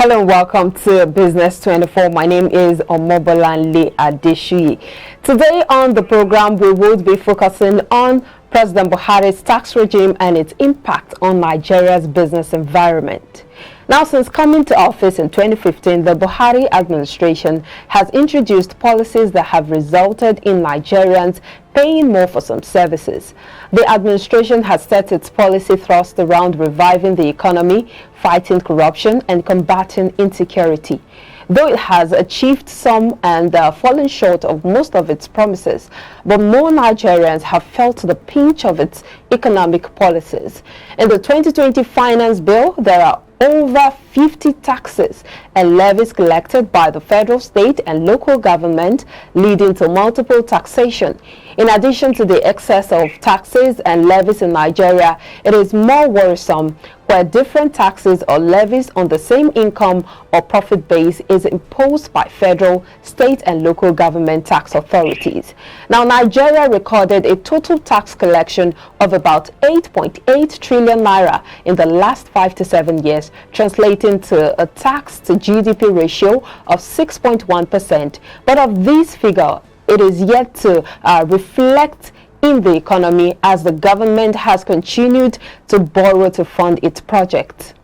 Hello and welcome to Business 24. My name is Omobolanle Adeshuyi. Today on the program, we will be focusing on President Buhari's tax regime and its impact on Nigeria's business environment. Now, since coming to office in 2015, the Buhari administration has introduced policies that have resulted in Nigerians paying more for some services. The administration has set its policy thrust around reviving the economy, fighting corruption, and combating insecurity. Though it has achieved some and fallen short of most of its promises, but more Nigerians have felt the pinch of its economic policies. In the 2020 Finance Bill, there are over 50 taxes and levies collected by the federal, state, and local government, leading to multiple taxation. In addition to the excess of taxes and levies in Nigeria, it is more worrisome where different taxes or levies on the same income or profit base is imposed by federal, state, and local government tax authorities. Now, Nigeria recorded a total tax collection of about 8.8 trillion naira in the last 5 to 7 years, translating to a tax to GDP ratio of 6.1%. But of this figure, it is yet to reflect in the economy as the government has continued to borrow to fund its projects.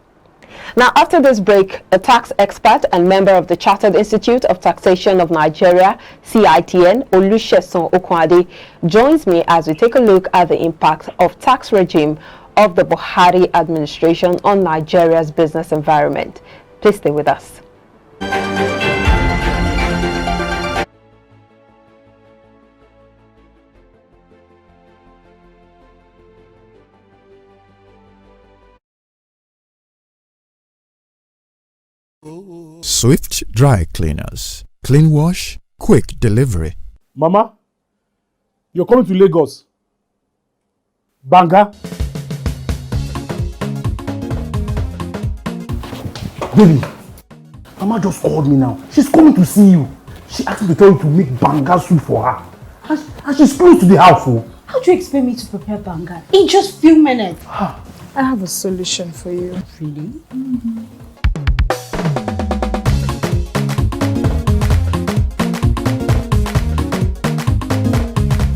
Now, after this break, a tax expert and member of the Chartered Institute of Taxation of Nigeria, CITN, Olusegun Okunade, joins me as we take a look at the impact of tax regime of the Buhari administration on Nigeria's business environment. Please stay with us. Swift Dry Cleaners. Clean wash, quick delivery. Mama, you're coming to Lagos. Banga. Baby, Mama just called me now. She's coming to see you. She asked me to tell you to make banga soup for her. And she's close to the house. Oh. How do you expect me to prepare banga in just few minutes? I have a solution for you. Really? Mm-hmm.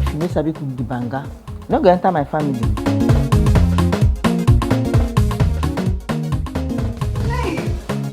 If you sabi cook the banga, you no go enter my family.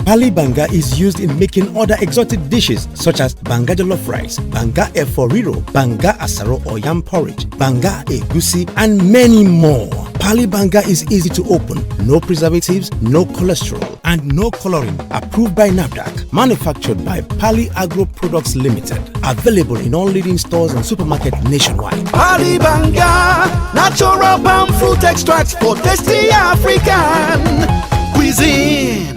Pali banga is used in making other exotic dishes such as banga jollof rice, banga efo riro, banga asaro or yam porridge, banga egusi, and many more. Pali banga is easy to open, no preservatives, no cholesterol, and no coloring. Approved by NAFDAC. Manufactured by Pali Agro Products Limited. Available in all leading stores and supermarkets nationwide. Pali banga, natural palm fruit extracts for tasty African cuisine.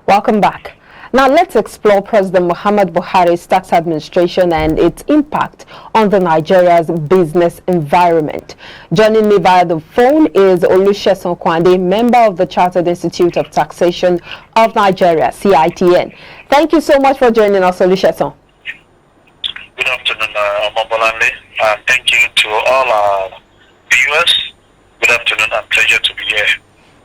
Welcome back. Now let's explore President Muhammad Buhari's tax administration and its impact on the Nigeria's business environment. Joining me via the phone is Olusegun Okunade, member of the Chartered Institute of Taxation of Nigeria, CITN. Thank you so much for joining us, Olusegun. Good afternoon, Omobolanle, and thank you to all our viewers. Good afternoon, and pleasure to be here.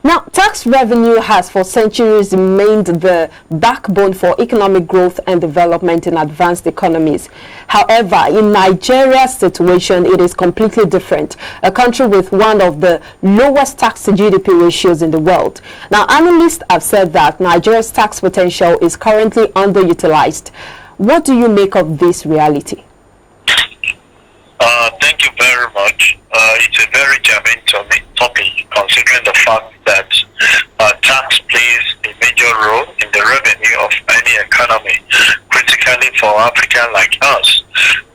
Now, tax revenue has for centuries remained the backbone for economic growth and development in advanced economies. However, in Nigeria's situation, it is completely different, a country with one of the lowest tax to GDP ratios in the world. Now, analysts have said that Nigeria's tax potential is currently underutilized. What do you make of this reality? Thank you very much. It's a very germane topic, considering the fact that tax plays a major role in the revenue of any economy, critically for Africa like us.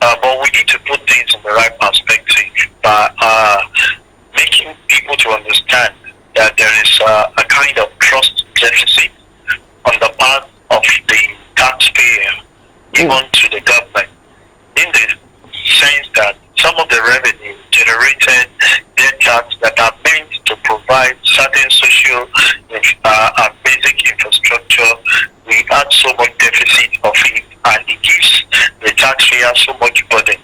But we need to put things in the right perspective by making people to understand that there is a kind of trust deficit on the part of the taxpayer, even to the government, in the sense that some of the revenue generated their tax that are meant to provide certain social basic infrastructure. We had so much deficit of it, and it gives the taxpayer so much burden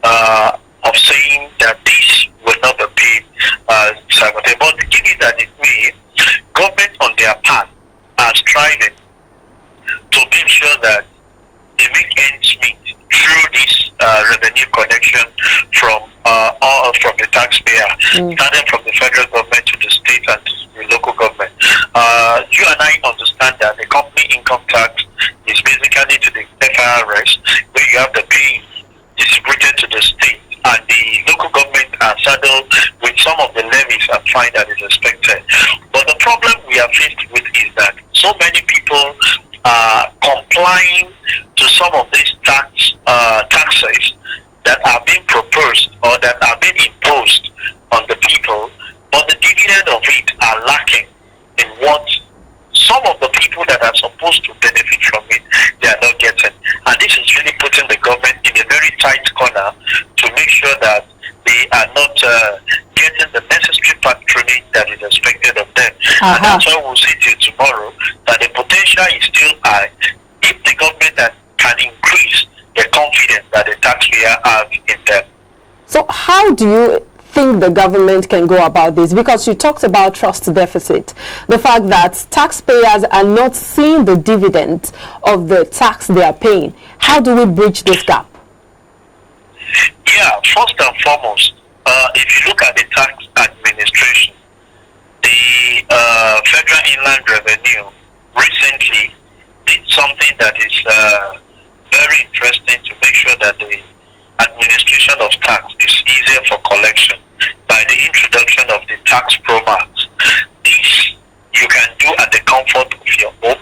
of saying that this will not be paid. But given that it may, government on their part are striving to make sure that they make ends meet through this revenue collection from the taxpayer, starting from the federal government to the state and to the local government. You and I understand that the company income tax is basically to the FIRS, where you have the pay distributed to the state, and the local government are saddled with some of the levies and fine that is expected. But the problem we are faced with is that so many people are complying to some of these taxes that are being proposed or that are being imposed on the people, but the dividend of it are lacking in what some of the people that are supposed to benefit from it, they are not getting. And this is really putting the government in a very tight corner to make sure that they are not getting the necessary patronage that is expected of them. And that's why we'll see till tomorrow that the potential is still high if the government can increase the confidence that the taxpayer has in them. So how do you think the government can go about this? Because you talked about trust deficit, the fact that taxpayers are not seeing the dividend of the tax they are paying. How do we bridge this gap? Yeah, first and foremost, if you look at the tax administration, the Federal Inland Revenue recently did something that is very interesting to make sure that the administration of tax is easier for collection by the introduction of the tax promax. This you can do at the comfort of your home.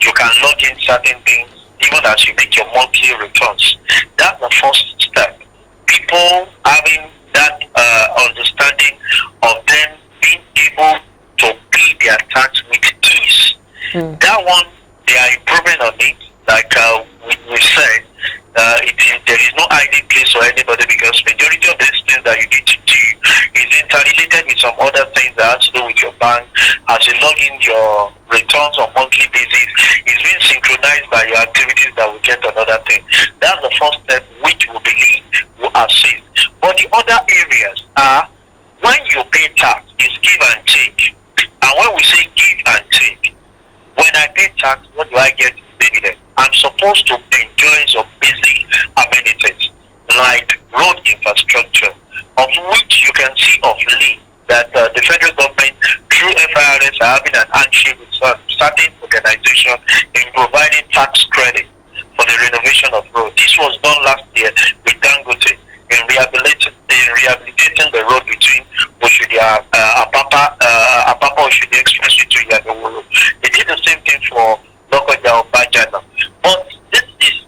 You can log in certain things even as you make your monthly returns. That's the first step. People having that understanding of them being able to pay their tax with ease. That one, they are improving on it. Like we said, there is no hiding place for anybody, because majority of these things that you need to do is interrelated with some other things that has to do with your bank. As you log in your returns on monthly basis, it's being synchronized by your activities that will get another thing. That's the first step, which we believe will assist. But the other areas are when you pay tax, it's give and take. And when we say give and take, when I pay tax, what do I get in dividend? I'm supposed to enjoy some basic amenities like road infrastructure, of which you can see of late that the federal government through FIRS are having an handshake with certain organization in providing tax credit for the renovation of road. This was done last year with Dangote in rehabilitating the road between Oshodi Apapa Oshodi Expressway to Yagowolo. They did the same thing for Lokoja Obajana. But this is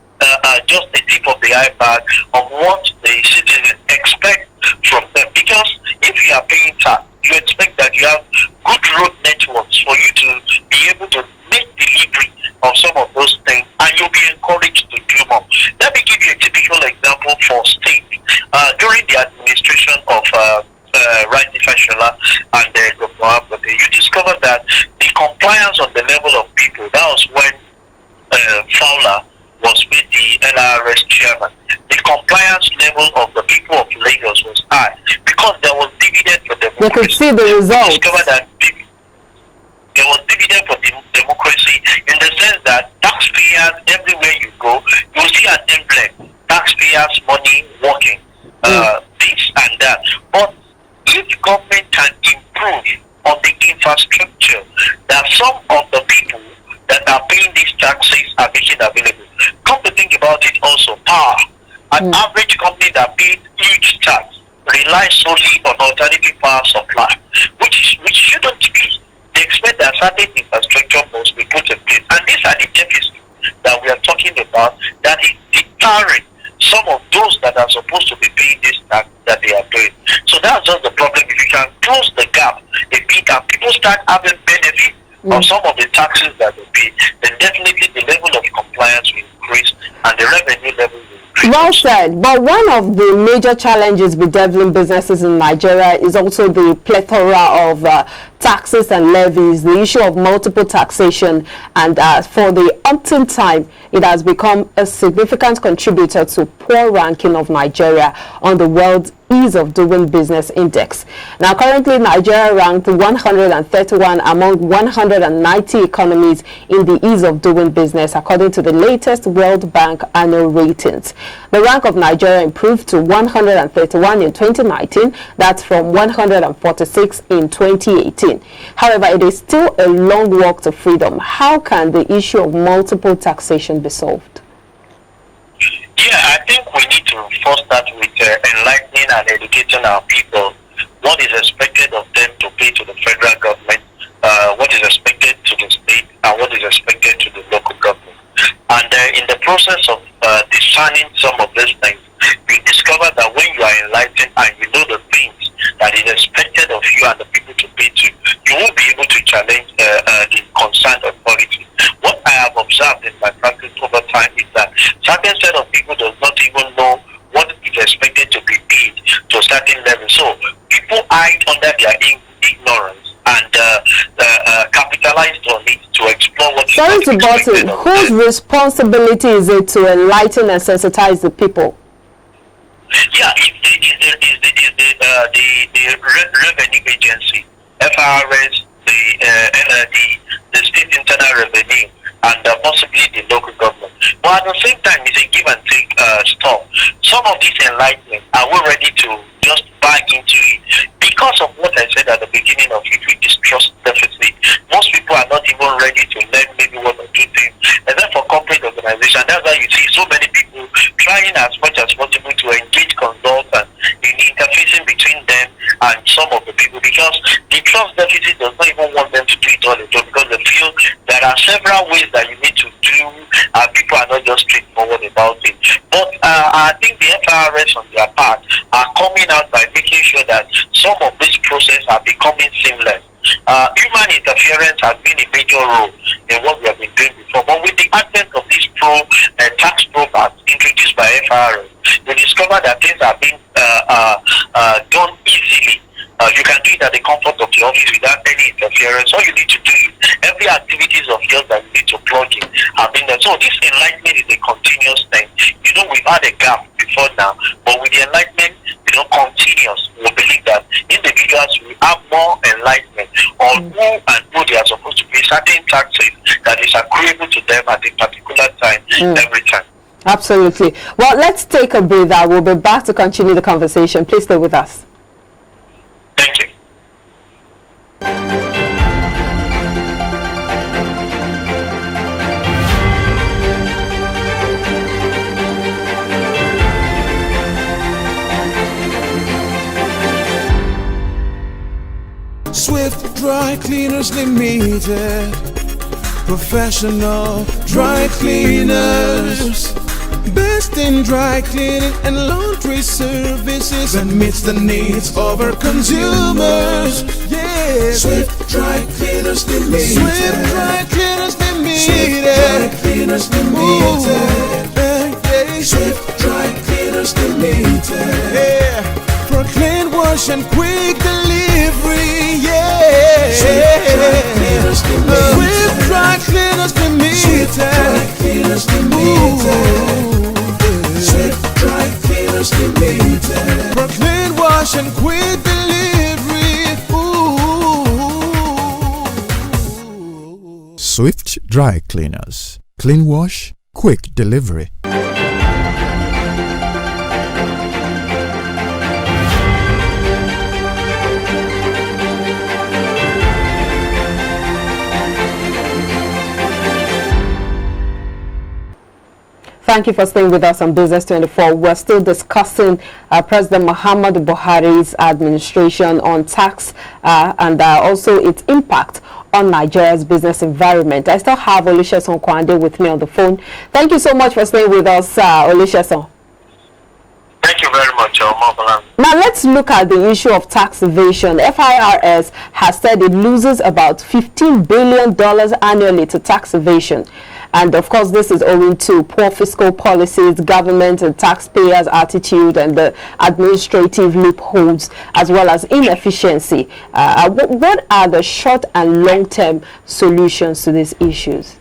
just a tip of the iceberg of what the citizens expect from them. Because if you are paying tax, you expect that you have good road networks for you to be able to make delivery of some of those things, and you'll be encouraged to do more. Let me give you a typical example for state. During the administration of Raji Fashola and Dr. Abode, you discovered that the compliance on the level of people, that was when Fowler was with the NRS chairman. The compliance level of the people of Lagos was high because there was dividend for democracy. You could see the results. You discovered that there was dividend for democracy in the sense that taxpayers, everywhere you go, you see an emblem, taxpayers' money working, this and that. But if government can improve on the infrastructure that some of the people that are paying these taxes are making available. Come to think about it also, power. An average company that pays huge tax relies solely on alternative power supply, which shouldn't be. They expect that certain infrastructure must be put in place. And these are the deficits that we are talking about that is deterring some of those that are supposed to be paying this tax that they are doing. So that's just the problem. If you can close the gap a bit and people start having benefit of some of the taxes that they pay, then definitely the level of compliance will increase and the revenue level will increase. Well said. But one of the major challenges bedeviling businesses in Nigeria is also the plethora of taxes and levies, the issue of multiple taxation, and for the umpteenth time, it has become a significant contributor to poor ranking of Nigeria on the World Ease of Doing Business Index. Now, currently, Nigeria ranked 131 among 190 economies in the ease of doing business, according to the latest World Bank annual ratings. The rank of Nigeria improved to 131 in 2019, that's from 146 in 2018. However, it is still a long walk to freedom. How can the issue of multiple taxation be solved? Yeah, I think we need to first start with enlightening and educating our people what is expected of them to pay to the federal government, what is expected to the state, and what is expected to the local government. And in the process of discerning some of these things, you discover that when you are enlightened and you know the things that is expected of you and the people to pay to, you won't be able to challenge the concerned authority. What I have observed in my practice over time is that certain set of people does not even know what is expected to be paid to a certain level. So people hide under their ignorance and capitalize on it to explore what is expected of them. Whose responsibility is it to enlighten and sensitize the people? Yeah, the revenue agency, FRS, the state internal revenue, and possibly the local government. But at the same time, it's a give and take stuff. Some of these enlightenment are we ready to just buy into it because of what I said at the beginning of it, which is trust deficit. Most people are not even ready to learn maybe one or two things, and then for corporate organization, that's why you see so many people trying as much as possible to engage consultants in interfacing between them and some of the people, because the trust deficit does not even want them to do it all the time, because they feel there are several ways that you need to do, and people are not just straightforward about it. But I think the FRS on their part are coming out by making sure that some of this process are becoming seamless. Human interference has been a major role in what we have been doing before, but with the advent of this tax probe act introduced by FRS, we discover that things are being done easily. You can do it at the comfort of your office without any interference. All you need to do is every activities of yours that you need to plug in have been done. So this enlightenment is a continuous thing. You know, we've had a gap before now, but with the enlightenment, continuous, we believe that individuals will have more enlightenment on who and who they are supposed to pay certain taxes that is agreeable to them at a particular time, every time. Absolutely. Well, let's take a breather. We'll be back to continue the conversation. Please stay with us. Thank you. Swift Dry Cleaners Limited, professional dry cleaners, best in dry cleaning and laundry services that meets the needs of our consumers. Yeah, Swift Dry Cleaners Limited. Swift Dry Cleaners Limited. Swift Dry Cleaners Limited. Swift Dry Cleaners Limited. Yeah, for clean wash and quick delivery. Yeah, Swift Dry Cleaners Limited. Swift Dry Cleaners Limited. Swift Dry Cleaners Limited. Swift Dry Cleaners Limited. For clean wash and quick delivery. Ooh. Swift Dry Cleaners. Clean wash, quick delivery. Thank you for staying with us on Business 24. We're still discussing President Muhammadu Buhari's administration on tax and also its impact on Nigeria's business environment. I still have Olusegun Kwande with me on the phone. Thank you so much for staying with us, Olusegun. Thank you very much, Mobalan. Now let's look at the issue of tax evasion. FIRS has said it loses about $15 billion annually to tax evasion. And of course, this is owing to poor fiscal policies, government and taxpayers' attitude, and the administrative loopholes, as well as inefficiency. What are the short and long-term solutions to these issues?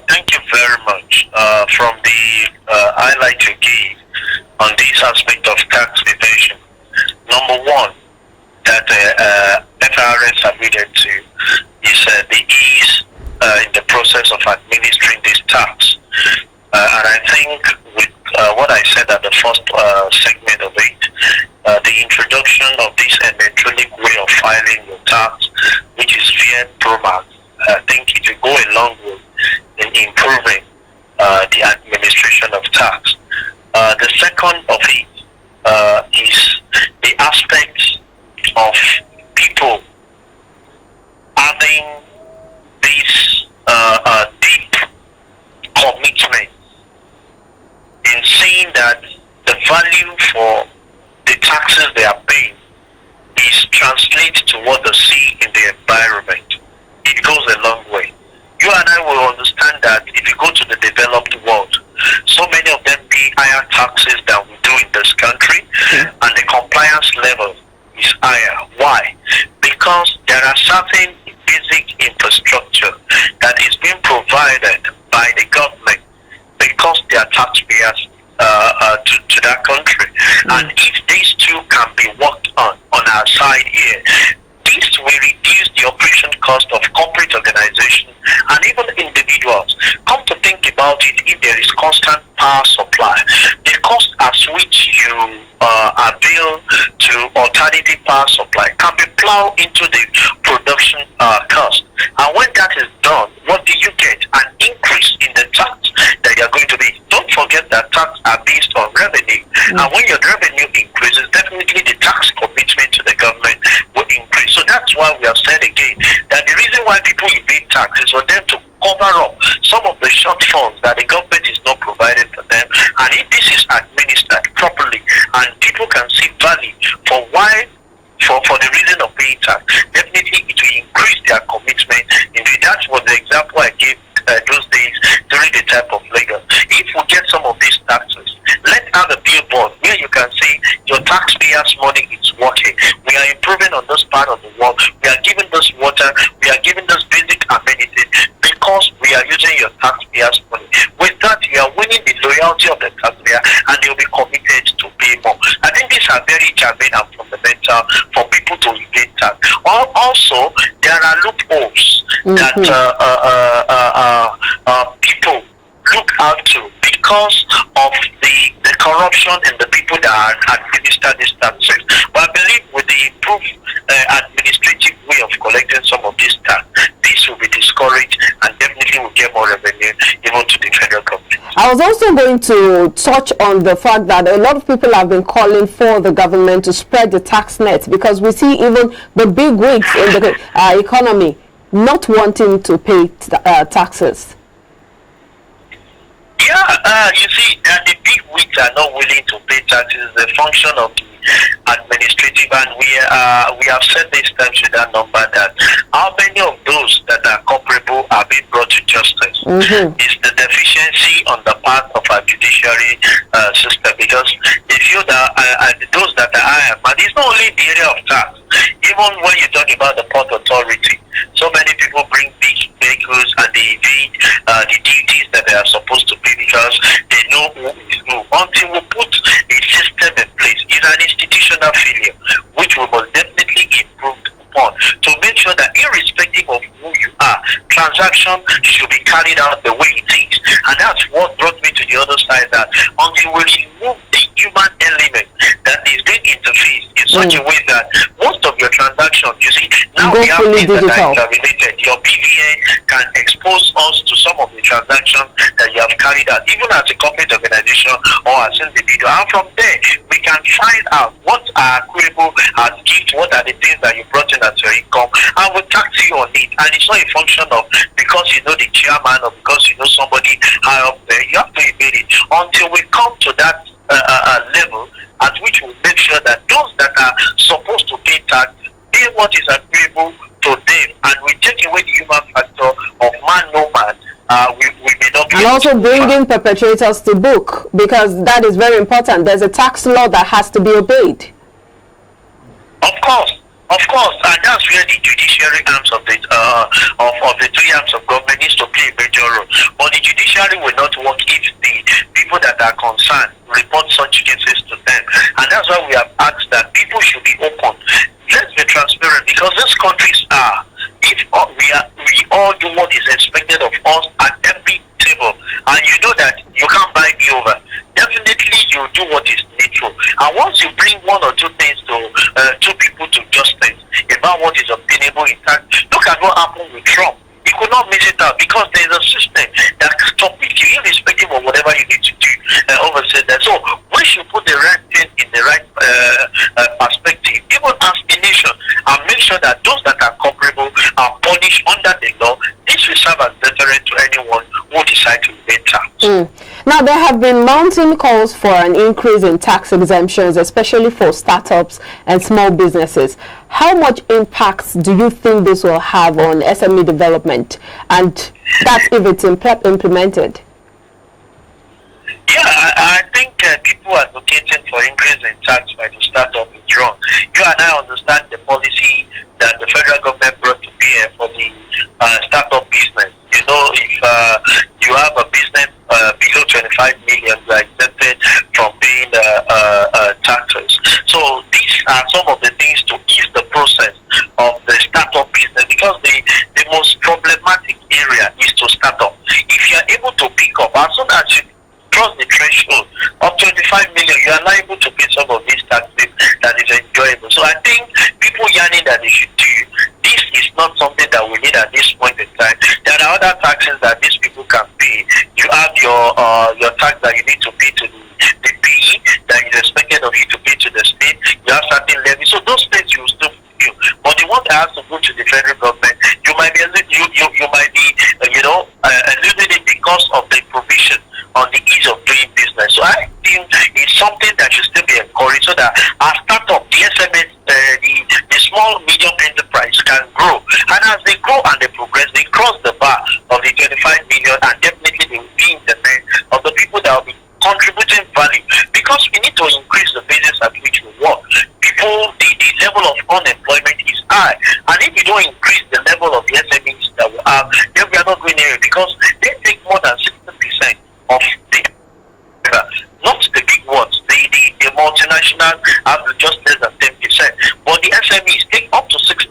Thank you very much. From the highlight you gave on this aspect of tax evasion, number one, that FRS alluded to is the ease in the process of administering this tax. And I think with what I said at the first segment of it, the introduction of this electronic way of filing your tax, which is via ProMax, I think it will go a long way in improving the administration of tax. The second of it is the aspect of people having this deep commitment in seeing that the value for the taxes they are paying is translated to what they see in the environment. It goes a long way. You and I will understand that if you go to the developed world, so many of them pay higher taxes than we do in this country, and the compliance level is higher. Why? Because there are certain basic infrastructure that is being provided by the government because they are taxpayers to that country. And if these two can be worked on our side here, this will reduce the operation cost of corporate organizations and even individuals. Come to think about it, if there is constant power supply, the cost at which you avail to alternative power supply can be plowed into the production cost. And when that is done, what do you get? An increase in the tax that you are going to pay. Don't forget that tax are based on revenue. And when your revenue increases, definitely the tax commitment to the government will increase. So that's why we have said again that the reason why people evade tax is for them to cover up some of the shortfalls that the government is not providing for them. And if this is administered properly and people can see value for why, for the reason of paying tax, definitely it will increase their commitment. Indeed, that was the example I gave those days during the time of Lagos. If we get some of these taxes, let's have a billboard where you can see your taxpayers' money is working. We are improving on this part of the world. We are giving this water. We are giving this basic amenities because we are using your taxpayers' money. With that, you are winning the loyalty of the taxpayer, and they will be committed to pay more. I think these are very germane and fundamental for people to evade tax. Also, there are loopholes that people look out to because of the corruption and the people that administer these taxes. But I believe with the improved administrative way of collecting some of these tax, this will be discouraged and definitely will get more revenue even to the federal government. I was also going to touch on the fact that a lot of people have been calling for the government to spread the tax net, because we see even the big wigs in the economy not wanting to pay taxes. Yeah, you see, the big wigs are not willing to pay taxes. The function of the administrative, and we have said this time to that number that how many of those that are culpable are being brought to justice is the deficiency on the part of our judiciary system, because they feel that those that are higher, but it's not only the area of tax. Even when you talk about the port authority, so many people bring big vehicles and they evade the duties that they are supposed to pay because they know who is who. Until we put a system in place, it's an institutional failure, which we must definitely improve upon to make sure that irrespective of who you are, transaction should be carried out the way it is. And that's what brought me to the other side, that until we remove the human element that is being interfaced in such a way that most of your transactions, you see, now we have things that are related. Your BVN can expose us to some of the transactions that you have carried out, even as a corporate organization or as an individual. And from there, we can find out what are equitable as gifts, what are the things that you brought in as your income, and we tax you on it. And it's not a function of because you know the chairman or because you know somebody high up there. You have to evade it until we come to that level at which we make sure that those that are supposed to pay tax pay what is agreeable to them, and we take away the human factor of man no we may not be and also bringing perpetrators to book, because that is very important. There's a tax law that has to be obeyed. Of course, and that's where the judiciary arms of the three arms of government needs to play a major role. But the judiciary will not work if the people that are concerned report such cases to them, and that's why we have asked that people should be open. Let's be transparent, because these countries are. If we all do what is expected of us at every table, and you know that you can't buy me over. Definitely, you do what is needful. And once you bring one or two things to two people to justice about what is obtainable in tax, look at what happened with Trump. You could not miss it out because there is a system that can stop it, irrespective of whatever you need to do oversee that. So we should put the right thing in the right perspective, even as a nation, and make sure that those that are culpable are punished under the law. This will serve as deterrent to anyone who decide to evade tax. Now, there have been mounting calls for an increase in tax exemptions, especially for startups and small businesses. How much impact do you think this will have on SME development, and that's if it's implemented? Yeah, I think people advocating for increase in tax by the startup is wrong. You and I understand the policy that the federal government brought to bear for the startup business. You know, if you have a business below 25 million, you are exempted from paying taxes. So these are some of the things to ease the process of the startup business, because the most problematic area is to start up. If you are able to pick up, as soon as you cross the threshold of 25 million, you are not able to pay some of these taxes that is enjoyable. So I think people yearning that they should do, this is not something that we need at this point in time. There are other taxes that these people can pay. You have your tax that you need to pay to the PE that is expected of you to pay to the state. You have certain levies. So those states you will still fulfill. But the one that has to go to the federal government, you might be eluding it because of the provision on the ease of doing business. So I think it's something that should still be encouraged, so that our startup, the SMS, the small medium enterprise can grow. And as they grow and they progress, they cross the bar of the 25 million, and definitely they will be in the hands of the people that will be contributing value. Because we need to increase the basis at which we work. People, the level of unemployment is high, and if you don't increase the level of the SMEs that we have, then we are not going anywhere, because they take more than 60% of the, not the big ones, the multinational have just less than 10%, but the SMEs take up to 60%,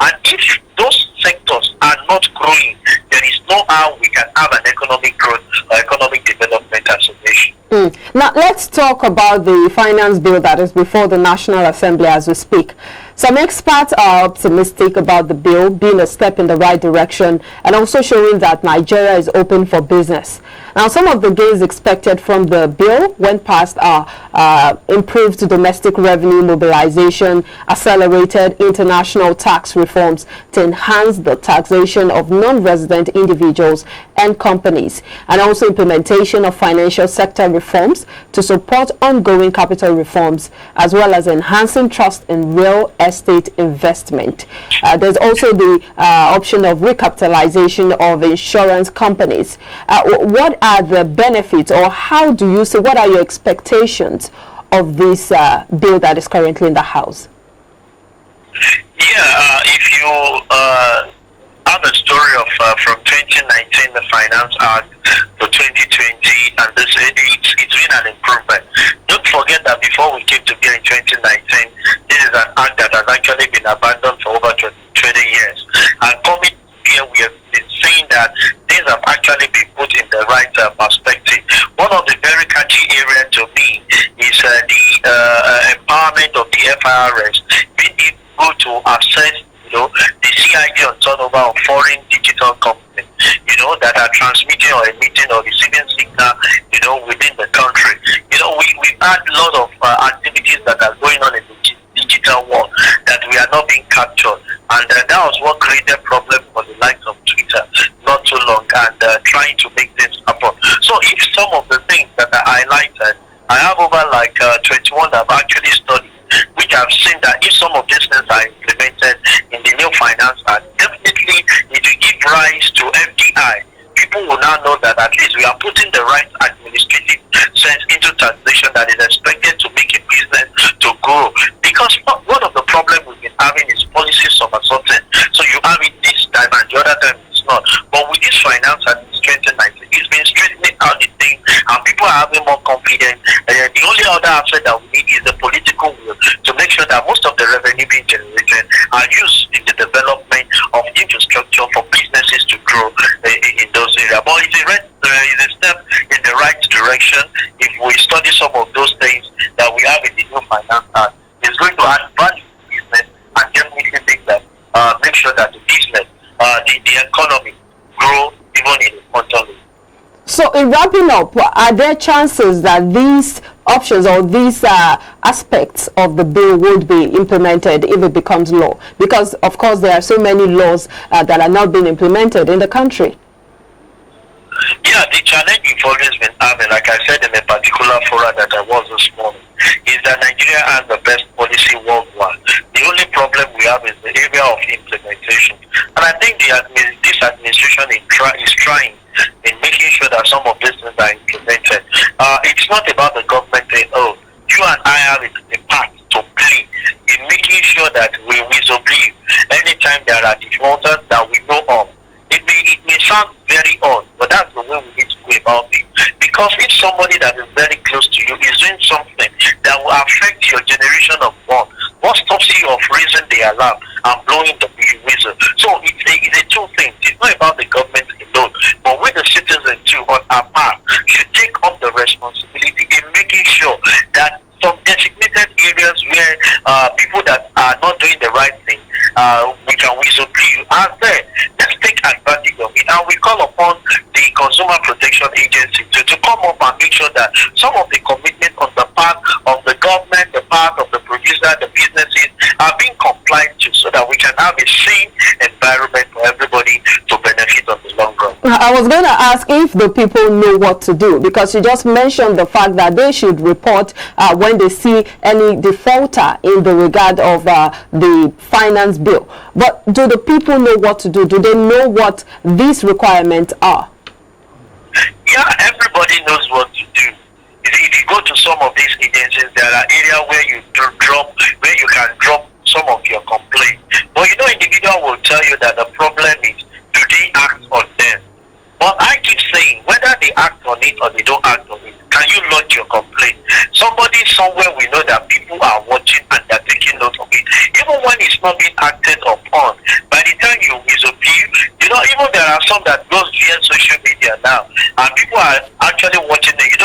and if those sectors are not growing, there is no how we can have an economic growth or economic development as a nation. Now, let's talk about the finance bill that is before the National Assembly as we speak. Some experts are optimistic about the bill being a step in the right direction, and also showing that Nigeria is open for business. Now, some of the gains expected from the bill, when passed, are improved domestic revenue mobilization, accelerated international tax reforms to enhance the taxation of non-resident individuals and companies, and also implementation of financial sector reforms to support ongoing capital reforms, as well as enhancing trust in real estate investment. There's also the option of recapitalization of insurance companies. What are the benefits, or how do you see, what are your expectations of this bill that is currently in the House? Yeah, if you have a story of from 2019, the Finance Act, to 2020, and it's been an improvement. Don't forget that before we came to bear in 2019, this is an act that has actually been abandoned for over 20 years. And coming here, we have been saying that things have actually been put in the right perspective. One of the very catchy areas to me is the empowerment of the FIRS, being able to access the CID on turnover of foreign digital companies, that are transmitting or emitting or receiving signal, within the country. We've had a lot of activities that are going on in the digital world that we are not being captured, and that was what created problem for the likes of Twitter not too long, and trying to make things happen. So if some of the things that are highlighted, I have over 21 that I've actually studied, which I've seen that if some of these things are implemented in the new finance act, definitely it will give rise to FDI. People will now know that at least we are putting the right administrative sense into taxation that is expected to make a business to grow. Because one of the problems we've been having is policy somersaulting. So you have it this time and the other time it's not. But with this finance administration, it's been straightening out the thing and people are having more confidence. The only other aspect that we need is the political will to make sure that most of the revenue being generated are used in the development of infrastructure for businesses to grow in those areas. But it's a step in the right direction if we study some of those things that we have in the new finance act. It's going to add value to business and definitely make sure that the business, the economy grow even in the country. So in wrapping up, are there chances that these options or these aspects of the bill would be implemented if it becomes law? Because of course there are so many laws that are not being implemented in the country. Yeah, the challenge we've always been having, like I said in a particular forum that I was this morning, is that Nigeria has the best policy worldwide. The only problem we have is the area of implementation. And I think this administration is trying in making sure that some of these things are implemented. It's not about the government saying, oh, you and I have a part to play in making sure that we disobey anytime there are defaulters that we know of. It may sound very odd, but that's the way we need to go about it. Because if somebody that is very close to you is doing something that will affect your generation of one, what stops you of raising the alarm and blowing the whistle? So it's a two things. It's not about the government alone, but we the citizens too on our part should take up the responsibility in making sure that some designated areas where people that are not doing the right thing, we can whistle are there. Let's take advantage of it, and we call upon the Consumer Protection Agency to come up and make sure that some of the commitments on the part of the government, the part of the producer, the businesses are being complied to, so that we can have a sane environment for everybody to benefit on the long run. I was going to ask if the people know what to do, because you just mentioned the fact that they should report when they see any defaulter in the regard of the finance bill. But do the people know what to do? Do they know what these requirements are? Yeah, everybody knows what to do. If you go to some of these agencies, there are areas where you can drop some of your complaints. But individual will tell you that the problem is, do they act on them? But I keep saying, whether they act on it or they don't act on it, can you lodge your complaint? Somebody somewhere, we know that people are watching and they're taking note of it. Even when it's not being acted upon, by the time you disobey, even there are some that goes via social media now, and people are actually watching it.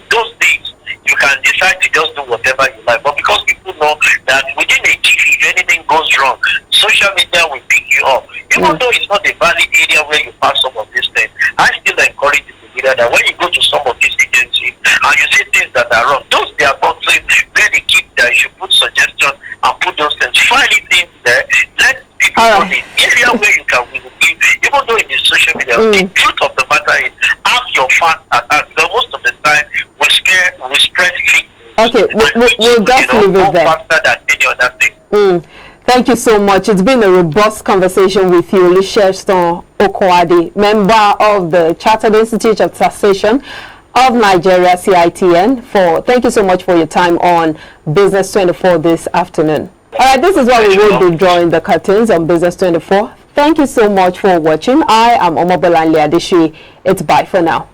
Those days, you can decide to just do whatever you like. But because people know that within a GP, if anything goes wrong, social media will pick you up. Even though it's not a valid area where you pass some of these things, I still encourage the media that when you go to some of these agencies and you see things that are wrong, those they are boxes where they keep there, you should put suggestions and put those things. File it in there, let people know the area where you can win. Even though it is social media, the truth of the matter is, have your facts at hand. Because most of the time, we spread fake news. Okay, we'll just leave it there. Faster than any other thing. Thank you so much. It's been a robust conversation with you, Olusegun Okoade, member of the Chartered Institute of Taxation of Nigeria, CITN. Thank you so much for your time on Business 24 this afternoon. All right, this is where we will be drawing the curtains on Business 24. Thank you so much for watching. I am Omobolanle Adesuyi. It's bye for now.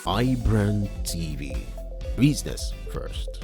iBrandTV. Business first.